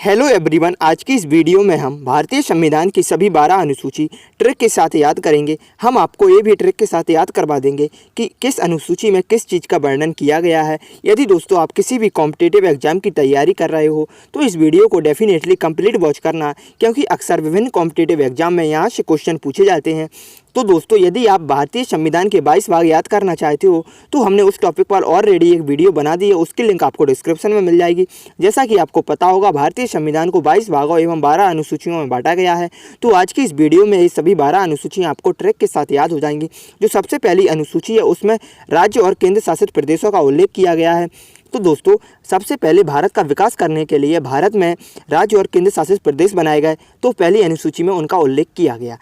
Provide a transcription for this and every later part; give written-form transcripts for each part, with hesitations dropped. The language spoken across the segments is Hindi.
हेलो एवरीवन, आज की इस वीडियो में हम भारतीय संविधान की सभी 12 अनुसूची ट्रिक के साथ याद करेंगे। हम आपको ये भी ट्रिक के साथ याद करवा देंगे कि किस अनुसूची में किस चीज़ का वर्णन किया गया है। यदि दोस्तों आप किसी भी कॉम्पिटिटिव एग्जाम की तैयारी कर रहे हो तो इस वीडियो को डेफिनेटली कंप्लीट वॉच करना, क्योंकि अक्सर विभिन्न कॉम्पिटिटिव एग्जाम में यहाँ से क्वेश्चन पूछे जाते हैं। तो दोस्तों यदि आप भारतीय संविधान के 22 भाग याद करना चाहते हो तो हमने उस टॉपिक पर ऑलरेडी एक वीडियो बना दी है, उसकी लिंक आपको डिस्क्रिप्शन में मिल जाएगी। जैसा कि आपको पता होगा, भारतीय संविधान को 22 भागों एवं 12 अनुसूचियों में बांटा गया है। तो आज की इस वीडियो में ये सभी 12 अनुसूचियाँ आपको ट्रिक के साथ याद हो जाएंगी। जो सबसे पहली अनुसूची है उसमें राज्य और केंद्र शासित प्रदेशों का उल्लेख किया गया है। तो दोस्तों सबसे पहले भारत का विकास करने के लिए भारत में राज्य और केंद्र शासित प्रदेश बनाए गए, तो पहली अनुसूची में उनका उल्लेख किया गया।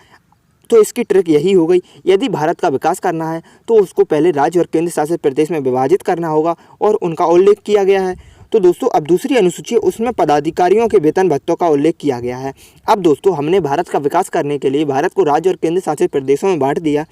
तो इसकी ट्रिक यही हो गई, यदि भारत का विकास करना है तो उसको पहले राज्य और केंद्र शासित प्रदेश में विभाजित करना होगा और उनका उल्लेख किया गया है। तो दोस्तों अब दूसरी अनुसूची है, उसमें पदाधिकारियों के वेतन भत्तों का उल्लेख किया गया है। अब दोस्तों हमने भारत का विकास करने के लिए भारत को राज्य और केंद्र शासित प्रदेशों में बांट दिया।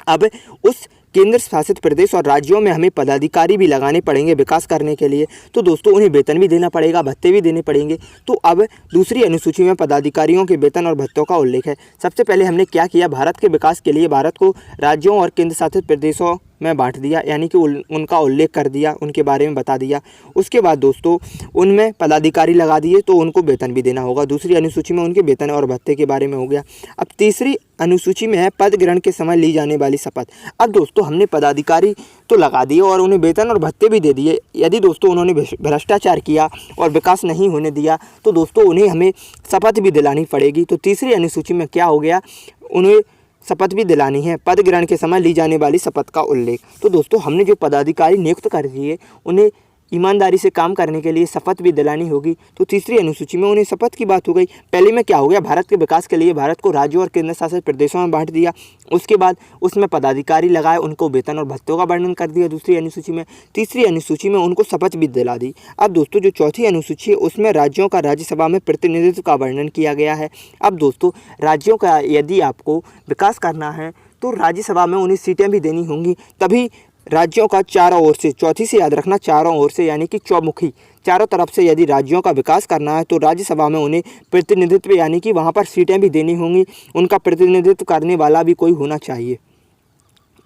अब उस केंद्र शासित प्रदेश और राज्यों में हमें पदाधिकारी भी लगाने पड़ेंगे विकास करने के लिए। तो दोस्तों उन्हें वेतन भी देना पड़ेगा, भत्ते भी देने पड़ेंगे। तो अब दूसरी अनुसूची में पदाधिकारियों के वेतन और भत्तों का उल्लेख है। सबसे पहले हमने क्या किया, भारत के विकास के लिए भारत को राज्यों और केंद्र शासित प्रदेशों में बांट दिया, यानी कि उनका उल्लेख कर दिया, उनके बारे में बता दिया। उसके बाद दोस्तों उनमें पदाधिकारी लगा दिए तो उनको वेतन भी देना होगा। दूसरी अनुसूची में उनके वेतन और भत्ते के बारे में हो गया। अब तीसरी अनुसूची में है पद ग्रहण के समय ली जाने वाली शपथ। अब दोस्तों हमने पदाधिकारी तो लगा दिए और उन्हें वेतन और भत्ते भी दे दिए। यदि दोस्तों उन्होंने भ्रष्टाचार किया और विकास नहीं होने दिया तो दोस्तों उन्हें हमें शपथ भी दिलानी पड़ेगी। तो तीसरी अनुसूची में क्या हो गया, उन्हें शपथ भी दिलानी है, पद ग्रहण के समय ली जाने वाली शपथ का उल्लेख। तो दोस्तों हमने जो पदाधिकारी नियुक्त कर दिए उन्हें ईमानदारी से काम करने के लिए शपथ भी दिलानी होगी। तो तीसरी अनुसूची में उन्हें शपथ की बात हो गई। पहले में क्या हो गया, भारत के विकास के लिए भारत को राज्यों और केंद्र शासित प्रदेशों में बांट दिया। उसके बाद उसमें पदाधिकारी लगाए, उनको वेतन और भत्तों का वर्णन कर दिया दूसरी अनुसूची में। तीसरी अनुसूची में उनको शपथ भी दिला दी। अब दोस्तों जो चौथी अनुसूची है उसमें राज्यों का राज्यसभा में प्रतिनिधित्व का वर्णन किया गया है। अब दोस्तों राज्यों का यदि आपको विकास करना है तो राज्यसभा में उन्हें सीटें भी देनी होंगी, तभी राज्यों का चारों ओर से, चौथी से याद रखना, चारों ओर से यानी कि चौमुखी, चारों तरफ से यदि राज्यों का विकास करना है तो राज्यसभा में उन्हें प्रतिनिधित्व यानी कि वहाँ पर सीटें भी देनी होंगी, उनका प्रतिनिधित्व करने वाला भी कोई होना चाहिए।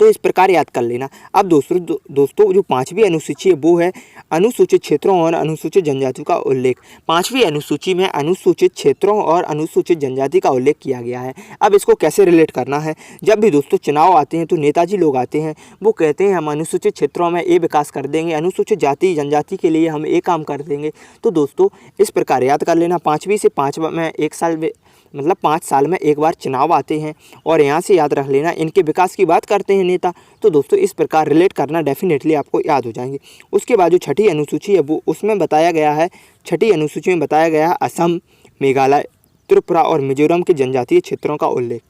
तो इस प्रकार याद कर लेना। अब दोस्तों जो पांचवी अनुसूची है वो है अनुसूचित क्षेत्रों और अनुसूचित जनजातियों का उल्लेख। पांचवी अनुसूची में अनुसूचित क्षेत्रों और अनुसूचित जनजाति का उल्लेख किया गया है। अब इसको कैसे रिलेट करना है, जब भी दोस्तों चुनाव आते हैं तो नेताजी लोग आते हैं, वो कहते हैं हम अनुसूचित क्षेत्रों में ये विकास कर देंगे, अनुसूचित जाति जनजाति के लिए हम ये काम कर देंगे। तो दोस्तों इस प्रकार याद कर लेना, पाँचवीं से 5 में एक साल में मतलब 5 साल में एक बार चुनाव आते हैं और यहाँ से याद रख लेना इनके विकास की बात करते हैं नेता। तो दोस्तों इस प्रकार रिलेट करना डेफिनेटली आपको याद हो जाएंगे। उसके बाद जो छठी अनुसूची है वो उसमें बताया गया है, छठी अनुसूची में बताया गया है असम, मेघालय, त्रिपुरा और मिजोरम के जनजातीय क्षेत्रों का उल्लेख।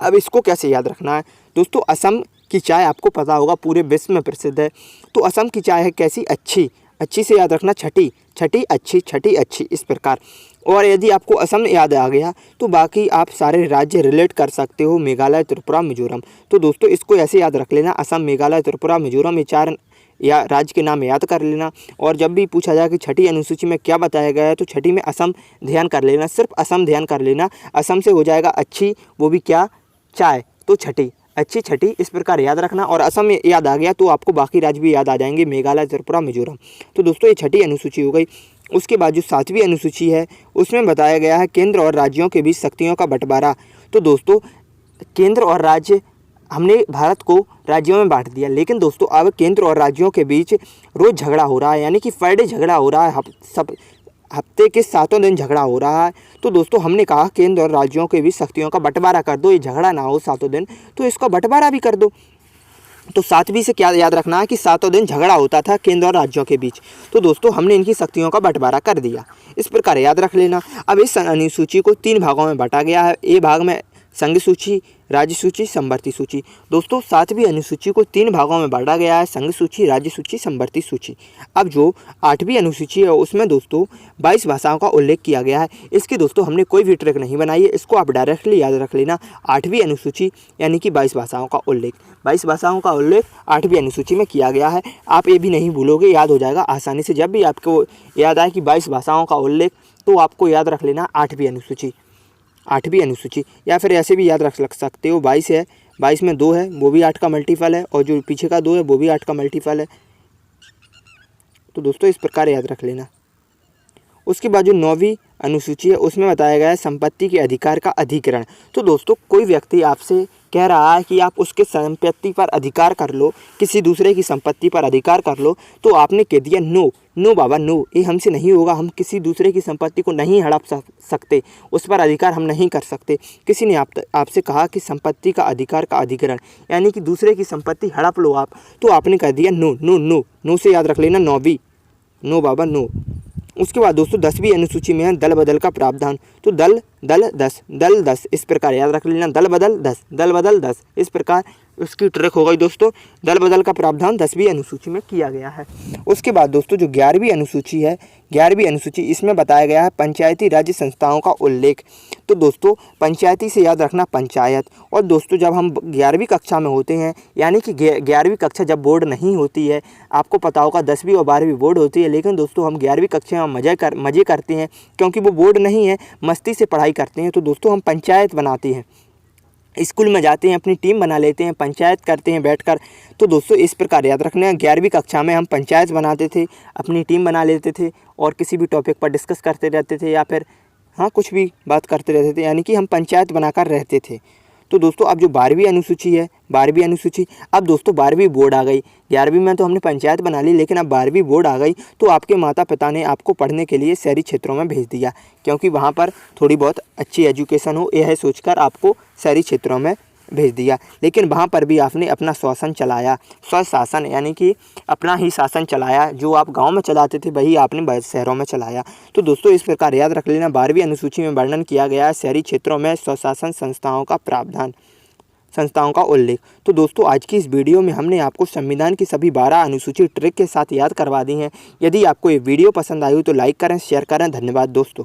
अब इसको कैसे याद रखना है दोस्तों, असम की चाय आपको पता होगा पूरे विश्व में प्रसिद्ध है। तो असम की चाय है कैसी, अच्छी, अच्छी से याद रखना, छठी छठी अच्छी, छठी अच्छी, इस प्रकार। और यदि आपको असम याद आ गया तो बाकी आप सारे राज्य रिलेट कर सकते हो, मेघालय, त्रिपुरा, मिजोरम। तो दोस्तों इसको ऐसे याद रख लेना, असम, मेघालय, त्रिपुरा, मिजोरम, ये 4 या राज्य के नाम याद कर लेना। और जब भी पूछा जाए कि छठी अनुसूची में क्या बताया गया है तो छठी में असम ध्यान कर लेना, सिर्फ असम ध्यान कर लेना। असम से हो जाएगा अच्छी, वो भी क्या, चाय, तो छठी अच्छी, छठी, इस प्रकार याद रखना। और असम याद आ गया तो आपको बाकी राज्य भी याद आ जाएंगे, मेघालय, त्रिपुरा, मिजोरम। तो दोस्तों ये छठी अनुसूची हो गई। उसके बाद जो 7वीं अनुसूची है उसमें बताया गया है केंद्र और राज्यों के बीच शक्तियों का बंटवारा। तो दोस्तोों केंद्र और राज्य, हमने भारत को राज्यों में बांट दिया, लेकिन दोस्तों अब केंद्र और राज्यों के बीच रोज़ झगड़ा हो रहा है, यानी कि पर डे झगड़ा हो रहा है, हफ्ते के 7 दिन झगड़ा हो रहा है। तो दोस्तों हमने कहा केंद्र और राज्यों के बीच शक्तियों का बंटवारा कर दो, ये झगड़ा ना हो 7 दिन, तो इसका बंटवारा भी कर दो। तो 7वीं से क्या याद रखना है कि 7 दिन झगड़ा होता था केंद्र और राज्यों के बीच। तो दोस्तों हमने इनकी शक्तियों का बंटवारा कर दिया, इस प्रकार याद रख लेना। अब इस अनुसूची को 3 भागों में बांटा गया है। ए भाग में संघ सूची, राज्य सूची, समवर्ती सूची। दोस्तों 7वीं अनुसूची को 3 भागों में बांटा गया है, संघ सूची, राज्य सूची, समवर्ती सूची। अब जो 8वीं अनुसूची है उसमें दोस्तों 22 भाषाओं का उल्लेख किया गया है। इसकी दोस्तों हमने कोई भी ट्रिक नहीं बनाई है, इसको आप डायरेक्टली याद रख लेना। 8वीं अनुसूची यानी कि 22 भाषाओं का उल्लेख, 22 भाषाओं का उल्लेख 8वीं अनुसूची में किया गया है। आप ये भी नहीं भूलोगे, याद हो जाएगा आसानी से। जब भी आपको याद आए कि 22 भाषाओं का उल्लेख, तो आपको याद रख लेना 8वीं अनुसूची, 8वीं अनुसूची। या फिर ऐसे भी याद रख सकते हो 22 है, 22 में 2 है, वो भी 8 का मल्टीपल है, और जो पीछे का 2 है वो भी 8 का मल्टीपल है। तो दोस्तों इस प्रकार याद रख लेना। उसके बाद जो 9वीं अनुसूची है उसमें बताया गया है संपत्ति के अधिकार का अधिग्रहण। तो दोस्तों कोई व्यक्ति आपसे कह रहा है कि आप उसके संपत्ति पर अधिकार कर लो, किसी दूसरे की संपत्ति पर अधिकार कर लो, तो आपने कह दिया नो, नो बाबा नो, ये हमसे नहीं होगा, हम किसी दूसरे की संपत्ति को नहीं हड़प सकते, उस पर अधिकार हम नहीं कर सकते। किसी ने आपसे कहा कि संपत्ति का अधिकार का अधिग्रहण यानी कि दूसरे की संपत्ति हड़प लो आप, तो आपने कह दिया नो, नो, नो, नो से याद रख लेना 9वीं, नो बाबा नो। उसके बाद दोस्तों 10वीं अनुसूची में है दल बदल का प्रावधान। तो दल 10 इस प्रकार याद रख लेना, दल बदल 10 इस प्रकार उसकी ट्रिक हो गई दोस्तों। दल बदल का प्रावधान 10वीं अनुसूची में किया गया है। उसके बाद दोस्तों जो 11वीं अनुसूची है, 11वीं अनुसूची, इसमें बताया गया है पंचायती राज्य संस्थाओं का उल्लेख। तो दोस्तों पंचायती से याद रखना पंचायत। और दोस्तों जब हम 11वीं कक्षा में होते हैं, यानी कि 11वीं कक्षा जब बोर्ड नहीं होती है, आपको पता होगा 10वीं और 12वीं बोर्ड होती है, लेकिन दोस्तों हम 11वीं कक्षा में मज़े करते हैं, क्योंकि वो बोर्ड नहीं है, मस्ती से पढ़ाई करते हैं। तो दोस्तों हम पंचायत बनाते हैं, स्कूल में जाते हैं, अपनी टीम बना लेते हैं, पंचायत करते हैं बैठकर। तो दोस्तों इस प्रकार याद रखना है, 11वीं कक्षा में हम पंचायत बनाते थे, अपनी टीम बना लेते थे और किसी भी टॉपिक पर डिस्कस करते रहते थे, या फिर कुछ भी बात करते रहते थे, यानी कि हम पंचायत बनाकर रहते थे। तो दोस्तों अब जो 12वीं अनुसूची है, 12वीं अनुसूची, अब दोस्तों 12वीं बोर्ड आ गई। 11वीं में तो हमने पंचायत बना ली, लेकिन अब 12वीं बोर्ड आ गई, तो आपके माता पिता ने आपको पढ़ने के लिए शहरी क्षेत्रों में भेज दिया, क्योंकि वहाँ पर थोड़ी बहुत अच्छी एजुकेशन हो, यह सोचकर आपको शहरी क्षेत्रों में भेज दिया। लेकिन वहाँ पर भी आपने अपना शासन चलाया, स्वशासन यानी कि अपना ही शासन चलाया। जो आप गांव में चलाते थे वही आपने शहरों में चलाया। तो दोस्तों इस प्रकार याद रख लेना, 12वीं अनुसूची में वर्णन किया गया है शहरी क्षेत्रों में स्वशासन संस्थाओं का प्रावधान, संस्थाओं का उल्लेख। तो दोस्तों आज की इस वीडियो में हमने आपको संविधान की सभी 12 अनुसूची ट्रिक के साथ याद करवा दी हैं। यदि आपको ये वीडियो पसंद आई हो तो लाइक करें, शेयर करें। धन्यवाद दोस्तों।